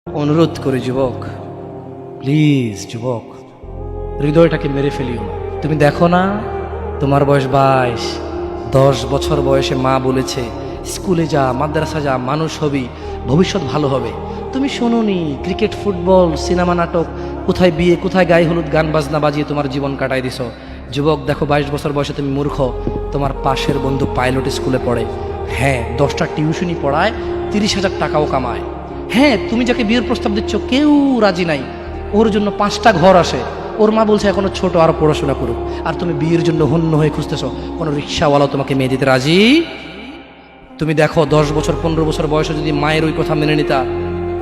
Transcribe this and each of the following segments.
অনুরোধ করে যুবক, প্লিজ যুবক, হৃদয়টাকে মেরে ফেলিও না। তুমি দেখো না, তোমার বয়স 22, 10 বছর বয়সে মা বলেছে স্কুলে যা, মাদ্রাসা যা, মানুষ হবি, ভবিষ্যৎ ভালো হবে। তুমি শোনোনি ক্রিকেট, ফুটবল, সিনেমা, নাটক, কোথায় বিয়ে, কোথায় গায়ে হলুদ, গান বাজনা বাজিয়ে তোমার জীবন কাটাই দিছো। যুবক দেখো, 22 বছর বয়সে তুমি মূর্খ। তোমার পাশের বন্ধু পাইলট স্কুলে পড়ে, হ্যাঁ 10টা টিউশনি পড়ায়, 30,000 টাকাও কামায়। হ্যাঁ, তুমি যাকে বিয়ের প্রস্তাব দিচ্ছ কেউ রাজি নাই, ওর জন্য 5টা ঘর আসে, ওর মা বলছে এখনো ছোট, আরো পড়াশোনা করুক, আর তুমি বিয়ের জন্য হন্য হয়ে খুঁজতেছ। কোনো রিক্সাওয়ালাও তোমাকে মেয়ে দিতে রাজি। তুমি দেখো 10 বছর 15 বছর বয়সে যদি মায়ের ওই কথা মেনে নিতা,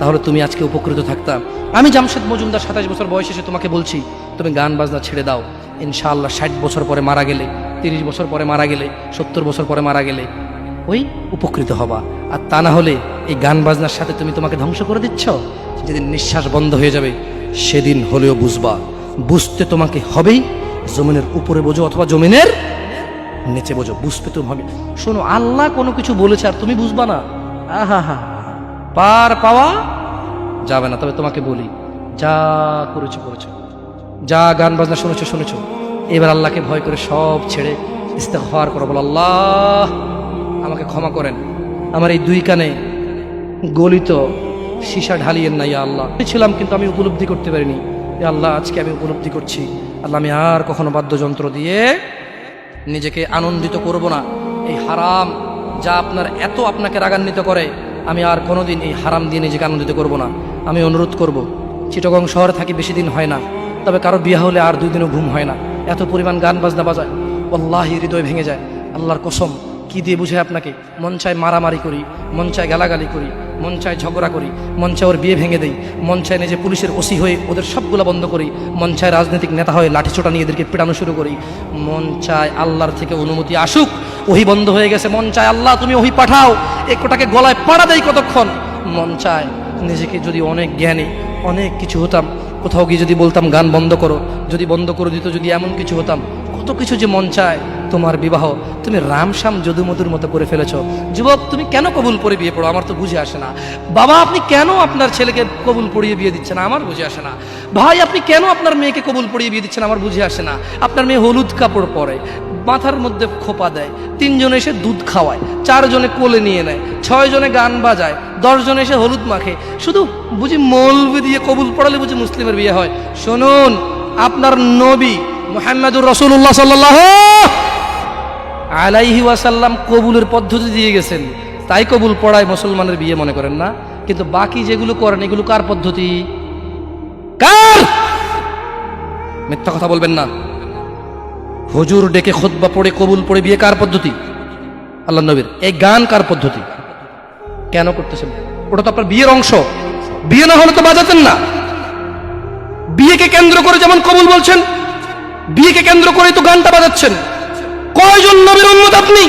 তাহলে তুমি আজকে উপকৃত থাকতা। আমি জামশেদ মজুমদার 27 বছর বয়সে এসে তোমাকে বলছি তুমি গান বাজনা ছেড়ে দাও। ইনশাআল্লাহ 60 বছর পরে মারা গেলে, 30 বছর পরে মারা গেলে, 70 বছর পরে মারা গেলে ওই উপকৃত হবা। আর তা না হলে এই গান বাজনার সাথে তুমি তোমাকে ধ্বংস করে দিচ্ছ। যেদিন নিঃশ্বাস বন্ধ হয়ে যাবে সেদিন হলেও বুঝবা, বুঝতে তোমাকে হবেই। জমিনের উপরে বোঝো অথবা জমিনের নিচে বোঝো, বুঝতে তুমি হবে। শোনো, আল্লাহ কোনো কিছু বলেছে আর তুমি বুঝবা না, আহা হা, পার পাওয়া যাবে না। তবে তোমাকে বলি, যা করেছো করেছো, যা গান বাজনা শুনেছো শুনেছো, এবার আল্লাহকে ভয় করে সব ছেড়ে ইস্তেগফার করো। বলো, আল্লাহ আমাকে ক্ষমা করেন, আমার এই 2 কানে গলিত সীসা ঢালিয়েন না ইয়া আল্লাহ। ছিলাম কিন্তু আমি উপলব্ধি করতে পারিনি, ইয়া আল্লাহ আজকে আমি উপলব্ধি করছি। আল্লাহ আমি আর কখনো বাদ্যযন্ত্র দিয়ে নিজেকে আনন্দিত করব না। এই হারাম যা আপনাকে রাগান্বিত করে, আমি আর কোনোদিন এই হারাম দিয়ে নিজেকে আনন্দিত করব না। আমি অনুরোধ করব, চিটাগং শহরে থাকি, বেশি দিন হয় না, তবে কারো বিয়ে হলে আর 2 দিনও ঘুম হয় না, এত পরিমাণ গান বাজনা বাজায়, আল্লাহি হৃদয় ভেঙে যায়। আল্লাহর কসম, কি দিয়ে বুঝে আপনাকে? মন চায় মারামারি করি, মন চায় গালাগালি করি, মন চায় ঝগড়া করি, মন চায় ওর বিয়ে ভেঙে দেই, মন চায় নিজে পুলিশের ওসি হয়ে ওদের সবগুলো বন্ধ করি, মন চায় রাজনৈতিক নেতা হয়ে লাঠিছোটা নিয়ে এদেরকে পেটানো শুরু করি, মন চায় আল্লাহর থেকে অনুমতি আসুক, ওহি বন্ধ হয়ে গেছে, মন চায় আল্লাহ তুমি ওহি পাঠাও, একটাকে গলায় পাড়া দেয় কতক্ষণ। মন চায় নিজেকে যদি অনেক জ্ঞানী, অনেক কিছু হতাম, কোথাও গিয়ে যদি বলতাম গান বন্ধ করো, যদি বন্ধ করে দিত, যদি এমন কিছু হতাম, কত কিছু যে মন চায়। তোমার বিবাহ তুমি রামশ্যাম যদুমধুর মতো করে ফেলেছ। যুবক, তুমি কেন কবুল পড়ে বিয়ে পড়ো? আমার তো বুঝে আসে না। বাবা, আপনি কেন আপনার ছেলেকে কবুল পড়িয়ে বিয়ে দিচ্ছেন? আমার বুঝে আসে না। ভাই, আপনি কেন আপনার মেয়েকে কবুল পড়িয়ে বিয়ে দিচ্ছেন? আমার বুঝে আসে না। আপনার মেয়ে হলুদ কাপড় পরে, মাথার মধ্যে খোপা দেয়, 3 জন এসে দুধ খাওয়ায়, 4 জনে কোলে নিয়ে নেয়, 6 জনে গান বাজায়, 10 জন এসে হলুদ মাখে, শুধু বুঝি মৌলবি দিয়ে কবুল পড়ালে বুঝি মুসলিমের বিয়ে হয়? শুনুন, আপনার নবী মুহাম্মদুর রাসূলুল্লাহ সাল্লাল্লাহু আলাইহি ওয়াসাল্লাম কবুলের পদ্ধতি দিয়ে গেছেন, তাই কবুল পড়ায় মুসলমানের বিয়ে মনে করেন না। কিন্তু বাকি যেগুলো করেন এগুলো কার পদ্ধতি? কার? মিথ্যা কথা বলবেন না। হুজুর ডেকে খুতবা পড়ে কবুল পড়ে বিয়ে কার পদ্ধতি? আল্লাহ নবীর। এই গান কার পদ্ধতি? কেন করতেছেন? ওটা তো আপনার বিয়ের অংশ, বিয়ে না হলে তো বাজাতেন না। বিয়েকে কেন্দ্র করে যেমন কবুল বলছেন, বিয়েকে কেন্দ্র করে তো গানটা বাজাচ্ছেন। কয়জন নবীর উম্মত আপনি?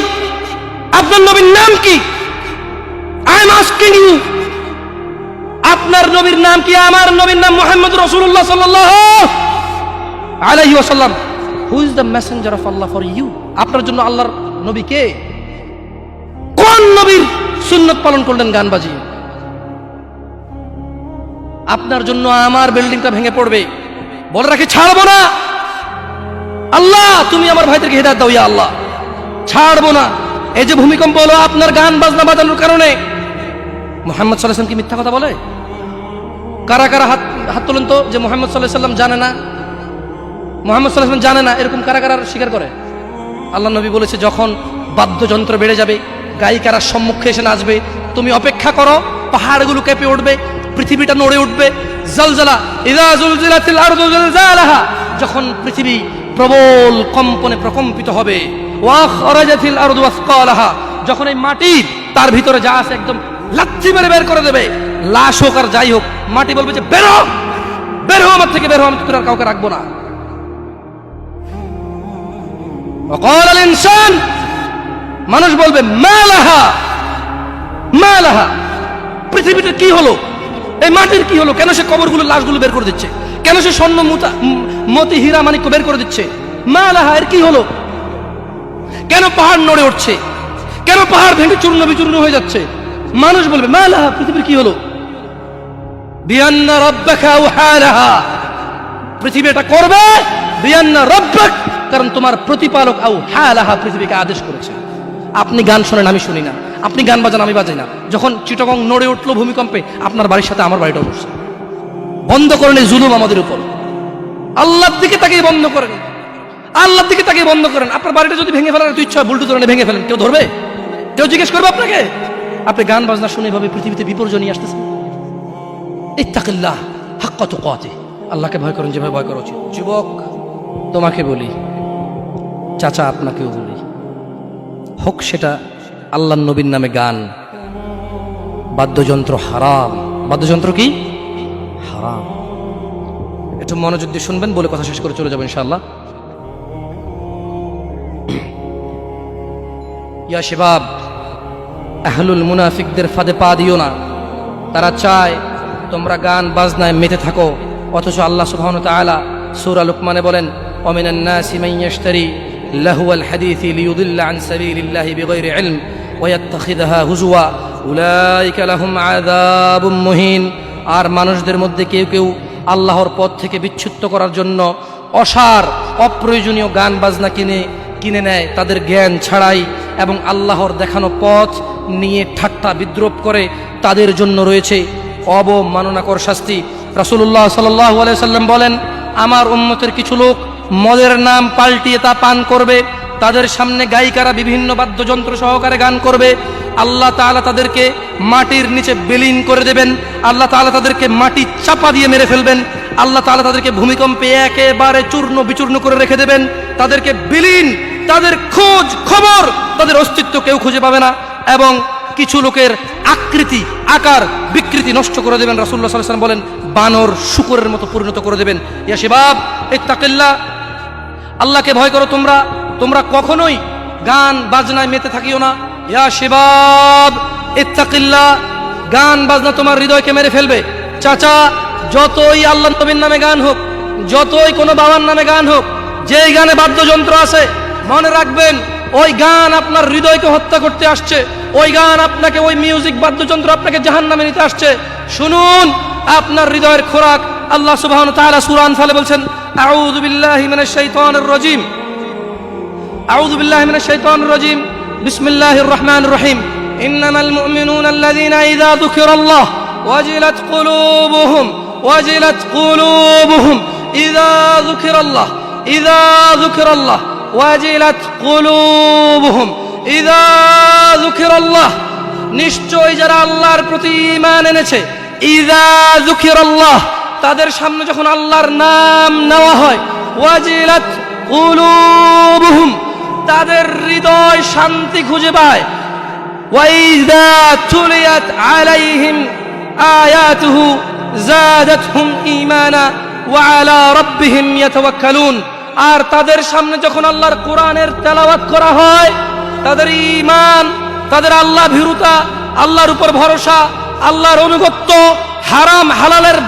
আপনার নবীর নাম কি? আই এম আস্কিং ইউ, আপনার নবীর নাম কি? আমার নবীর নাম মুহাম্মদ রাসূলুল্লাহ সাল্লাল্লাহু আলাইহি ওয়াসাল্লাম। Who is the messenger of Allah for you? আপনার জন্য আল্লাহর নবী কে? কোন নবীর সুন্নাত পালন করলেন গান বাজিয়ে? আপনার জন্য আমার বিল্ডিংটা ভেঙে পড়বে, বলে রাখি ছাড়বো না। আল্লাহ তুমি আমার ভাইদেরকে হেদায়েত দাও ইয়া আল্লাহ, ছাড়বো না। এই যে ভূমিকম্প হলো আপনার গান বাজনা বাজানোর কারণে। মুহাম্মদ সাল্লাল্লাহু আলাইহি ওয়াসাল্লাম কি মিথ্যা কথা বলে? কারা কারা হাত তোলেন তো যে মুহাম্মদ সাল্লাল্লাহু আলাইহি ওয়াসাল্লাম জানে না, মুহাম্মদ সাল্লাল্লাহু আলাইহি ওয়াসাল্লাম জানে না, এরকম কারা কারা স্বীকার করে? আল্লাহ নবী বলেছে, যখন বাদ্যযন্ত্র বেড়ে যাবে, গায়িকারা সম্মুখে এসে নাচবে, তুমি অপেক্ষা করো, পাহাড়গুলো কেঁপে উঠবে, পৃথিবীটা নড়ে উঠবে। জালজালা, ইযা যুলজিলাতিল আরদু জিলজালাহা, যখন পৃথিবী প্রবল কম্পনে প্রকম্পিত হবে, ওয়া খরাজাতিল আরদু আসকালাহা, যখন এই মাটি তার ভিতরে যা আছে একদম লাথি মেরে বের করে দেবে, লাশ হোক আর যাই হোক, মাটি বলবে যে বের হও, বের হও আমার থেকে, বের হও, আমি তোর আর কাউকে রাখবো না। ওয়াকাল ইনসান, মানুষ বলবে মালাহা মালাহা, পৃথিবীটা কি হলো, এই মাটির কি হলো? কেন সে কবরগুলো লাশগুলো বের করে দিচ্ছে? কেন সে স্বর্ণ মতি হীরা মানিক্য বের করে দিচ্ছে? মালাহা, এর কি হলো? কেন পাহাড় নড়ে উঠছে? কেন পাহাড় ভেঙে চূর্ণ বিচূর্ণ হয়ে যাচ্ছে? মানুষ বলবে মালাহা, পৃথিবীর কি হলো? বিআন্না রাব্বাকা আওহা লাহা, পৃথিবী এটা করবে বিআন্না রাব্বাক, কারণ তোমার প্রতিপালক আওহা লাহা পৃথিবীকে আদেশ করেছে। আপনি গান শোনেন, আমি শুনি না, আপনি গান বাজান, আমি বাজাই না। যখন চিটাগং নড়ে উঠলো ভূমিকম্পে, আপনার বাড়ির সাথে আমার বাড়িটা উঠছে। বন্ধ করেন এই জুলুম আমাদের উপর। আল্লাহর দিকে তাকিয়ে বন্ধ করেন, আল্লাহর দিকে তাকিয়ে বন্ধ করেন। আপনার বাড়িটা যদি ভেঙে ফেলার ইচ্ছা হয়, বুলডোজার এনে ভেঙে ফেলেন, কেউ ধরবে? কেউ জিজ্ঞেস করবে আপনাকে? আপনি গান বাজনা শুনে এভাবে পৃথিবীতে বিপর্যয় নিয়ে আসতেছেন। ইত্তাকিল্লাহ হাক্কা তুকাতিহ, আল্লাহকে ভয় করেন যেভাবে ভয় করা উচিত। যুবক তোমাকে বলি, চাচা আপনাকেও বলি, হোক সেটা আল্লাহর নবীর নামে গান, বাদ্যযন্ত্র হারাম। বাদ্যযন্ত্র কি? হারাম। একটু মনোযোগ দিয়ে শুনবেন, বলে কথা শেষ করে চলে যাবো ইনশাআল্লাহ। ইয়া শিবাব, আহলুল মুনাফিকদের ফাঁদে পা দিও না। তারা চায় তোমরা গান বাজনায় মেতে থাকো, অথচ আল্লাহ সুবহানাহু ওয়া তাআলা সূরা লুকমানে বলেন, ওয়া মিনান নাসি মান ইয়াশতারি লাহওয়াল হাদীসি লিয়ুদিল্লা আন সাবিলিল্লাহি বিগাইরি ইলম ওয়া ইয়াত্তাখিযুহা হুজওয়া উলাইকা লাহুম আযাবুম মুহিন। আর মানুষদের মধ্যে কেউ কেউ আল্লাহর পথ থেকে বিচ্যুত করার জন্য অসার অপ্রয়োজনীয় গান বাজনা কিনে নেয় তাদের জ্ঞান ছাড়াই, এবং আল্লাহর দেখানো পথ নিয়ে ঠাট্টা বিদ্রুপ করে। তাদের জন্য রয়েছে অবমাননাকর শাস্তি। রাসূলুল্লাহ সাল্লাল্লাহু আলাইহি সাল্লাম বলেন, আমার উম্মতের কিছু লোক মদের নাম পাল্টিয়ে তা পান করবে, তাদের সামনে গায়িকারা বিভিন্ন বাদ্যযন্ত্র সহকারে গান করবে। আল্লাহ তাআলা তাদেরকে মাটির নিচে বিলীন করে দেবেন, আল্লাহ তাআলা তাদেরকে মাটি চাপা দিয়ে মেরে ফেলবেন, আল্লাহ তাআলা তাদেরকে ভূমিকম্পে একেবারে চূর্ণ বিচূর্ণ করে রেখে দেবেন, তাদেরকে বিলীন, তাদের খোঁজ খবর, তাদের অস্তিত্ব কেউ খুঁজে পাবে না, এবং কিছু লোকের আকৃতি আকার বিকৃতি নষ্ট করে দেবেন। রাসূলুল্লাহ সাল্লাল্লাহু আলাইহি ওয়াসাল্লাম বলেন, বানর শুকরের মতো পরিণত করে দেবেন। ইয়া শিবাব ইত্তাকিল্লাহ, আল্লাহকে ভয় করো। তোমরা কখনোই গান বাজনায় মেতে থাকিও না। ইয়া শিবাব ইত্তাকিল্লাহ, গান বাজনা তোমার হৃদয়কে মেরে ফেলবে। চাচা, যতই আল্লাহর নবীর নামে গান হোক, যতই কোনো বাবার নামে গান হোক, যেই গানে বাদ্যযন্ত্র আছে, মনে রাখবেন ওই গান আপনার হৃদয়কে হত্যা করতে আসছে, ওই গান আপনাকে, ওই মিউজিক বাদ্যযন্ত্র আপনাকে জাহান্নামে নিতে আসছে। শুনুন, আপনার হৃদয়ের খোরাক আল্লাহ সুবহানাহু ওয়া তাআলা সূরা আনফালে বলছেন, আউযু বিল্লাহি মিনাশ শাইতানির রাজীম, আউযু বিল্লাহি মিনাশ শাইতানির রাজীম, বিসমিল্লাহির রহমানির রহিম, ইন্নামাল মুমিনুনা আল্লাযীনা ইযা যুকিরাল্লাহ ওয়াজিলাত কুলুবুহুম ইযা যুকিরাল্লাহ ওয়াজিলাত কুলুবুহুম ইযা যুকিরাল্লাহ, নিশ্চয় যারা আল্লাহর প্রতি ঈমান এনেছে, ইযা যুকিরাল্লাহ, তাদের সামনে যখন আল্লাহর নাম নেওয়া হয়, ওয়াজিলাত কুলুবুহুম, তাদের হৃদয় শান্তি খুঁজে পায়, ওয়াইযা তুলিয়াত আলাইহিম আয়াতুহু যাদাতহুম ঈমানা ওয়া আলা রাব্বিহিম ইয়াতাওয়াক্কালুন। আর তাদের সামনে যখন আল্লাহর কোরআনের তেলাওয়াত করা হয়, তাদের ঈমান, তাদের আল্লাহ ভীরুতা, আল্লাহর উপর ভরসা, আল্লাহর অনুগত্য, হারাম হালালের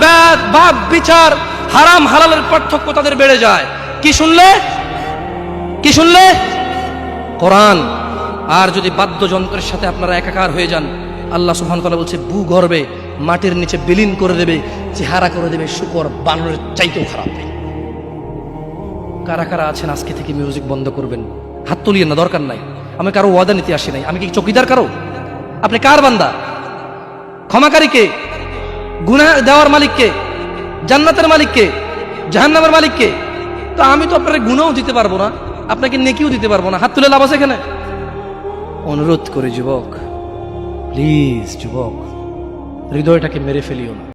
ভাব বিচার, হারাম হালালের পার্থক্য তাদের বেড়ে যায়। কি শুনলে? কোরআন। আর যদি বাদ্যযন্ত্রের সাথে আপনারা একাকার হয়ে যান, আল্লাহ সুবহানাহু ওয়া তাআলা বলছে ভূগর্ভে মাটির নিচে বিলীন করে দেবে, চেহারা করে দেবে শুকর বানরের চাইতেও খারাপ। কারা কারা আছেন আজকে থেকে মিউজিক বন্ধ করবেন? হাত তুলিয়েন না, দরকার নাই। আমি কারো ওয়াদা নিতে আসি নাই। আমি কি চৌকিদার কারো? আপনি কার বান্দা? ক্ষমাকারীকে? গুনাহ দেওয়ার মালিককে? জান্নাতের মালিককে? জাহান্নামের মালিককে? তো আমি তো আপনার গুনাহও দিতে পারবো না, আপনাকে নেকিও দিতে পারবো না। হাত তুলে লাভ আছে এখানে? অনুরোধ করে যুবক, প্লিজ যুবক, হৃদয়টাকে মেরে ফেলিও না।